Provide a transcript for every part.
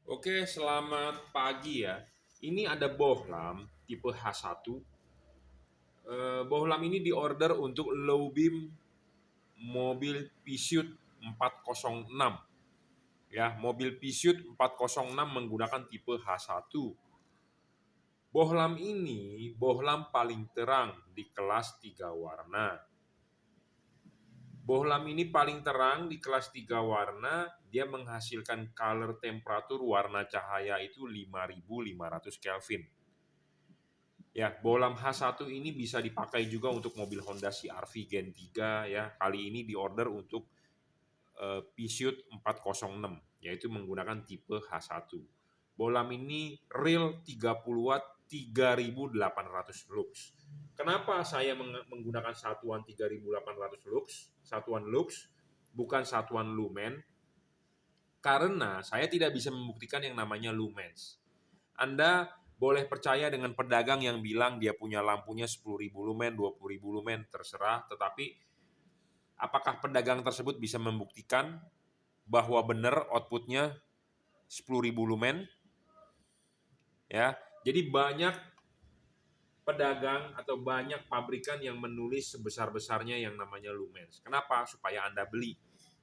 Oke, selamat pagi ya. Ini ada bohlam tipe H1. Bohlam ini diorder untuk low beam mobil Peugeot 406. Ya, mobil Peugeot 406 menggunakan tipe H1. Bohlam ini bohlam paling terang di kelas 3 warna. Bohlam ini paling terang di kelas 3 warna, dia menghasilkan color temperatur warna cahaya itu 5500 Kelvin. Ya, bohlam H1 ini bisa dipakai juga untuk mobil Honda CR-V Gen 3 ya. Kali ini diorder untuk Peugeot 406 yaitu menggunakan tipe H1. Bohlam ini real 30 watt 3800 lux. Kenapa saya menggunakan satuan 3800 lux, satuan lux, bukan satuan lumen? Karena saya tidak bisa membuktikan yang namanya lumens. Anda boleh percaya dengan pedagang yang bilang dia punya lampunya 10.000 lumen, 20.000 lumen, terserah. Tetapi apakah pedagang tersebut bisa membuktikan bahwa benar outputnya 10.000 lumen? Ya, jadi banyak pedagang atau banyak pabrikan yang menulis sebesar-besarnya yang namanya lumens. Kenapa? Supaya Anda beli,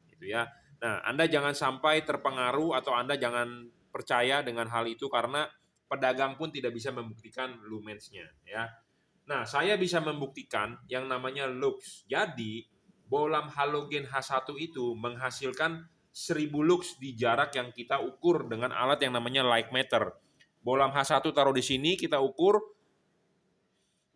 gitu ya. Nah, Anda jangan sampai terpengaruh atau Anda jangan percaya dengan hal itu karena pedagang pun tidak bisa membuktikan lumensnya, ya. Nah, saya bisa membuktikan yang namanya lux. Jadi, bohlam halogen H1 itu menghasilkan 1000 lux di jarak yang kita ukur dengan alat yang namanya light meter. Bohlam H1 taruh di sini, kita ukur,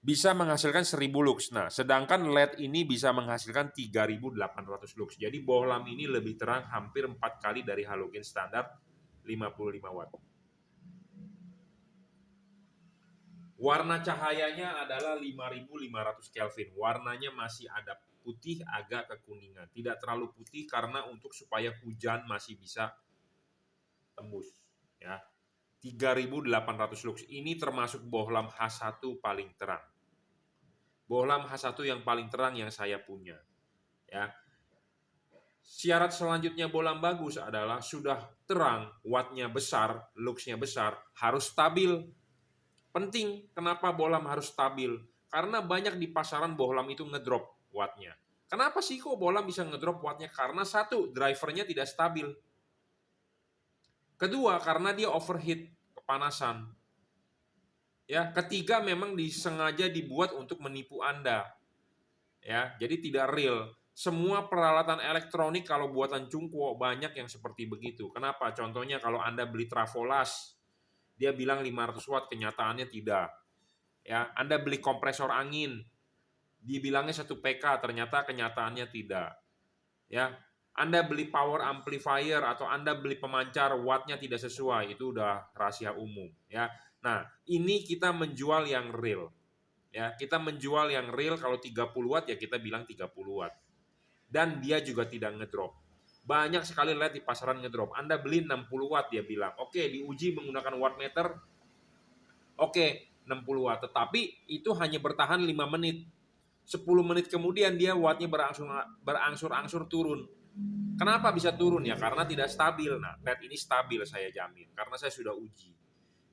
bisa menghasilkan 1000 lux. Nah, sedangkan LED ini bisa menghasilkan 3800 lux. Jadi bohlam ini lebih terang hampir 4 kali dari halogen standar 55 watt. Warna cahayanya adalah 5500 Kelvin. Warnanya masih ada putih agak kekuningan. Tidak terlalu putih karena untuk supaya hujan masih bisa tembus, ya. 3800 lux ini termasuk bohlam H1 paling terang. Bohlam H1 yang paling terang yang saya punya, ya. Syarat selanjutnya bohlam bagus adalah sudah terang, wattnya besar, luxnya besar, harus stabil. Penting, kenapa bohlam harus stabil? Karena banyak di pasaran bohlam itu ngedrop wattnya. Kenapa sih kok bohlam bisa ngedrop wattnya? Karena satu, drivernya tidak stabil. Kedua, karena dia overheat, kepanasan. Ya, ketiga memang disengaja dibuat untuk menipu Anda. Ya, jadi tidak real. Semua peralatan elektronik kalau buatan Cungkuo banyak yang seperti begitu. Kenapa? Contohnya kalau Anda beli Travolas, dia bilang 500 watt, kenyataannya tidak. Ya, Anda beli kompresor angin, dibilangnya 1 PK, ternyata kenyataannya tidak. Ya, Anda beli power amplifier atau Anda beli pemancar wattnya tidak sesuai, itu udah rahasia umum. Ya, nah ini kita menjual yang real. Ya, kita menjual yang real. Kalau 30 watt ya kita bilang 30 watt. Dan dia juga tidak ngedrop. Banyak sekali LED di pasaran ngedrop. Anda beli 60 watt, dia bilang, oke, diuji menggunakan wattmeter, oke, 60 watt. Tetapi itu hanya bertahan 5 menit. 10 menit kemudian dia wattnya berangsur-angsur turun. Kenapa bisa turun ya? Karena tidak stabil. Nah, LED ini stabil saya jamin, karena saya sudah uji.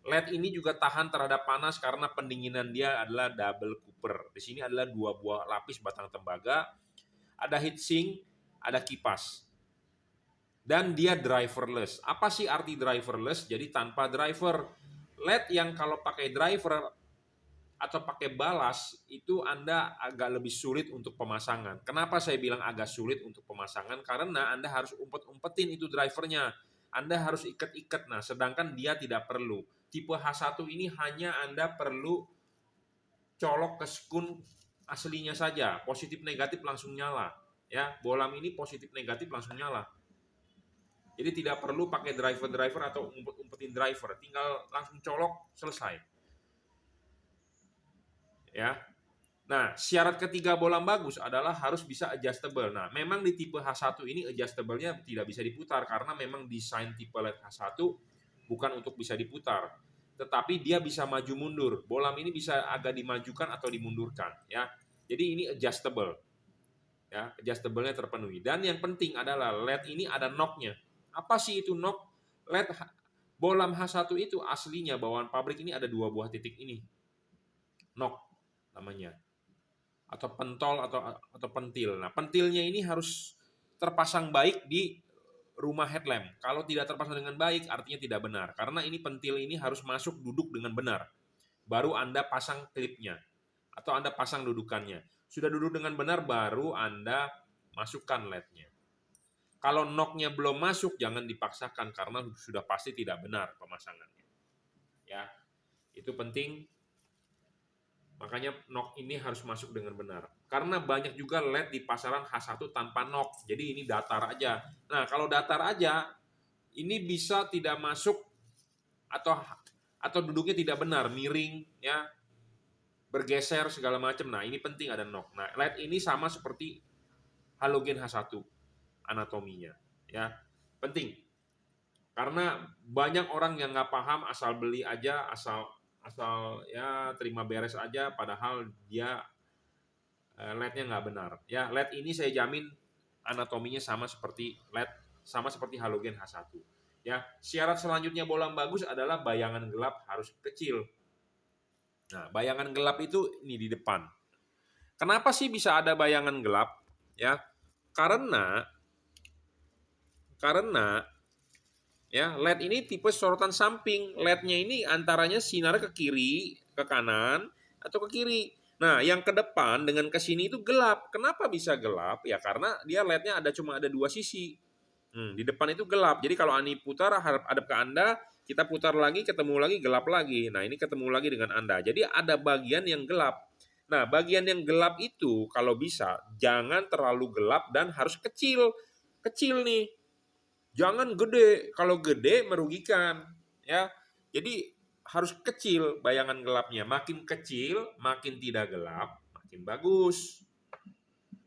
LED ini juga tahan terhadap panas karena pendinginan dia adalah double cooper. Di sini adalah 2 buah lapis batang tembaga, ada heatsink, ada kipas. Dan dia driverless. Apa sih arti driverless? Jadi tanpa driver. LED yang kalau pakai driver atau pakai balas itu Anda agak lebih sulit untuk pemasangan. Kenapa saya bilang agak sulit untuk pemasangan? Karena Anda harus umpet-umpetin itu drivernya. Anda harus ikat-ikat. Nah, sedangkan dia tidak perlu. Tipe H1 ini hanya Anda perlu colok ke skun aslinya saja. Positif negatif langsung nyala. Ya, bohlam ini positif negatif langsung nyala. Jadi tidak perlu pakai driver-driver atau umpet-umpetin driver. Tinggal langsung colok, selesai. Ya. Nah, syarat ketiga bohlam bagus adalah harus bisa adjustable. Nah, memang di tipe H1 ini adjustable-nya tidak bisa diputar karena memang desain tipe LED H1 bukan untuk bisa diputar. Tetapi dia bisa maju mundur. Bohlam ini bisa agak dimajukan atau dimundurkan, ya. Jadi ini adjustable. Ya, adjustable-nya terpenuhi. Dan yang penting adalah LED ini ada knock-nya. Apa sih itu knock? LED Bohlam H1 itu aslinya bawaan pabrik ini ada 2 buah titik ini. Knock namanya. Atau pentol atau pentil. Nah, pentilnya ini harus terpasang baik di rumah headlamp. Kalau tidak terpasang dengan baik artinya tidak benar. Karena ini pentil ini harus masuk duduk dengan benar. Baru Anda pasang klipnya atau Anda pasang dudukannya. Sudah duduk dengan benar baru Anda masukkan LED-nya. Kalau knock-nya belum masuk jangan dipaksakan karena sudah pasti tidak benar pemasangannya. Ya. Itu penting. Makanya knock ini harus masuk dengan benar. Karena banyak juga LED di pasaran H1 tanpa knock. Jadi ini datar aja. Nah, kalau datar aja ini bisa tidak masuk atau duduknya tidak benar, miring ya, bergeser segala macam. Nah, ini penting ada knock. Nah, LED ini sama seperti halogen H1 anatominya ya. Penting. Karena banyak orang yang nggak paham asal beli aja, asal ya terima beres aja padahal dia LED-nya nggak benar. Ya, LED ini saya jamin anatominya sama seperti LED, sama seperti halogen H1. Ya, syarat selanjutnya bohlam bagus adalah bayangan gelap harus kecil. Nah, bayangan gelap itu ini di depan. Kenapa sih bisa ada bayangan gelap? Ya, karena ya LED ini tipe sorotan samping. LED-nya ini antaranya sinar ke kiri, ke kanan, atau ke kiri. Nah, yang ke depan dengan ke sini itu gelap. Kenapa bisa gelap? Ya karena dia LED-nya cuma ada 2 sisi. Di depan itu gelap. Jadi kalau Ani putar hadap ke Anda, kita putar lagi, ketemu lagi, gelap lagi. Nah, ini ketemu lagi dengan Anda. Jadi ada bagian yang gelap. Nah, bagian yang gelap itu kalau bisa jangan terlalu gelap dan harus kecil. Kecil nih. Jangan gede. Kalau gede merugikan, ya. Jadi harus kecil bayangan gelapnya. Makin kecil, makin tidak gelap, makin bagus.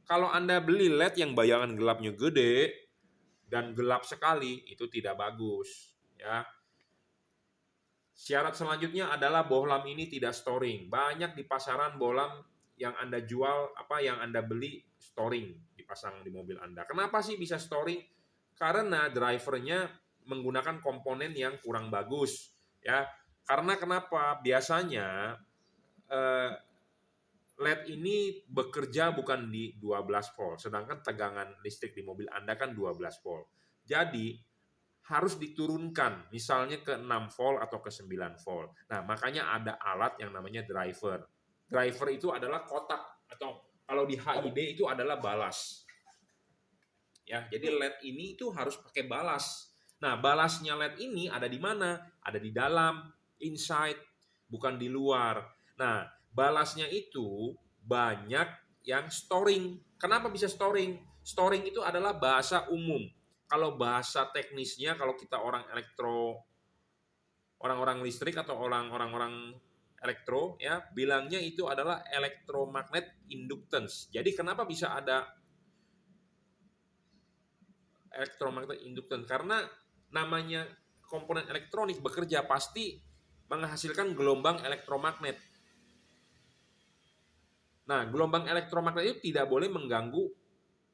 Kalau Anda beli LED yang bayangan gelapnya gede dan gelap sekali, itu tidak bagus, ya. Syarat selanjutnya adalah bohlam ini tidak storing. Banyak di pasaran bohlam yang Anda jual, yang Anda beli storing, dipasang di mobil Anda. Kenapa sih bisa storing? Karena drivernya menggunakan komponen yang kurang bagus, ya. Karena kenapa? Biasanya LED ini bekerja bukan di 12 volt, sedangkan tegangan listrik di mobil Anda kan 12 volt. Jadi harus diturunkan, misalnya ke 6 volt atau ke 9 volt. Nah, makanya ada alat yang namanya driver. Driver itu adalah kotak, atau kalau di HID itu adalah balas. Ya, jadi LED ini itu harus pakai balas. Nah, balasnya LED ini ada di mana? Ada di dalam, inside, bukan di luar. Nah, balasnya itu banyak yang storing. Kenapa bisa storing? Storing itu adalah bahasa umum. Kalau bahasa teknisnya, kalau kita orang-orang listrik atau orang-orang elektro, ya, bilangnya itu adalah electromagnet inductance. Jadi kenapa bisa ada electromagnetic inductance? Karena namanya komponen elektronik bekerja pasti menghasilkan gelombang elektromagnet. Nah, gelombang elektromagnet itu tidak boleh mengganggu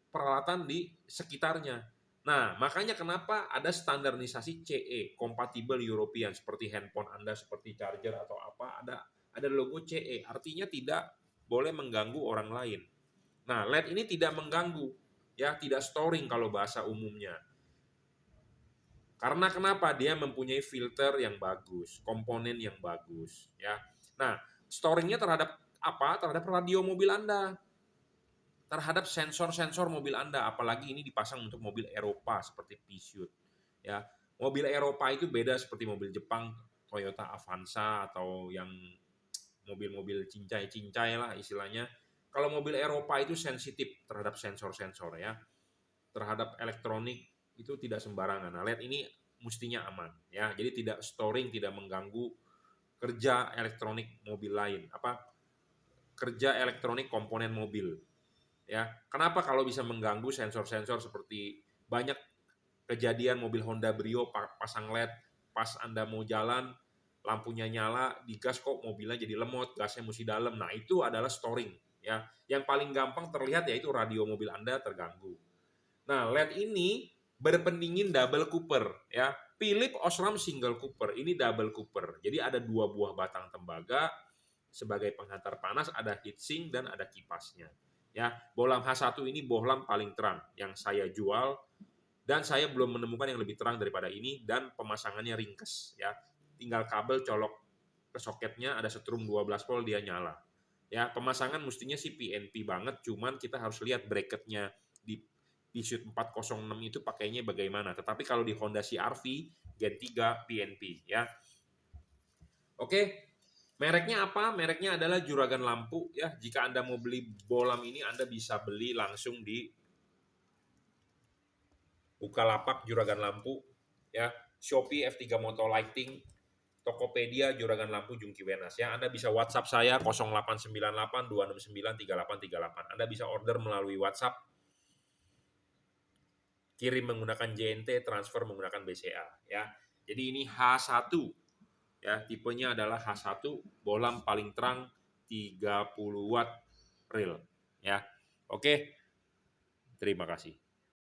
peralatan di sekitarnya. Nah, makanya kenapa ada standarisasi CE, Compatible European, seperti handphone Anda, seperti charger atau apa, ada logo CE, artinya tidak boleh mengganggu orang lain. Nah, LED ini tidak mengganggu, ya, tidak storing kalau bahasa umumnya. Karena kenapa? Dia mempunyai filter yang bagus, komponen yang bagus, ya. Nah, storingnya terhadap apa? Terhadap radio mobil Anda, terhadap sensor-sensor mobil Anda, apalagi ini dipasang untuk mobil Eropa seperti Peugeot, ya. Mobil Eropa itu beda seperti mobil Jepang, Toyota Avanza atau yang mobil-mobil cincai-cincai lah istilahnya. Kalau mobil Eropa itu sensitif terhadap sensor-sensor, ya. Terhadap elektronik itu tidak sembarangan. Nah, LED ini mestinya aman, ya. Jadi tidak storing, tidak mengganggu kerja elektronik mobil lain, kerja elektronik komponen mobil. Ya, kenapa kalau bisa mengganggu sensor-sensor seperti banyak kejadian mobil Honda Brio pasang LED pas Anda mau jalan lampunya nyala, digas kok mobilnya jadi lemot, gasnya mesti dalam. Nah, itu adalah storing, ya. Yang paling gampang terlihat yaitu radio mobil Anda terganggu. Nah, LED ini berpendingin double Cooper, ya. Philip Osram single cooper, ini double cooper. Jadi ada 2 buah batang tembaga sebagai penghantar panas, ada heatsink dan ada kipasnya. Ya, bohlam H1 ini bohlam paling terang yang saya jual dan saya belum menemukan yang lebih terang daripada ini dan pemasangannya ringkes ya. Tinggal kabel colok ke soketnya, ada setrum 12 volt dia nyala. Ya, pemasangan mestinya sih PNP banget, cuman kita harus lihat bracketnya di Pursuit 406 itu pakainya bagaimana. Tetapi kalau di Honda CR-V Gen 3 PNP ya. Oke. Mereknya apa? Mereknya adalah Juragan Lampu ya. Jika Anda mau beli bohlam ini Anda bisa beli langsung di Bukalapak Juragan Lampu ya, Shopee F3 Moto Lighting, Tokopedia Juragan Lampu Jungki Wenas ya. Anda bisa WhatsApp saya 0898 269 3838. Anda bisa order melalui WhatsApp, kirim menggunakan JNT, transfer menggunakan BCA ya. Jadi ini H1 ya, tipenya adalah H1, bohlam paling terang 30 watt real ya. Oke. Terima kasih.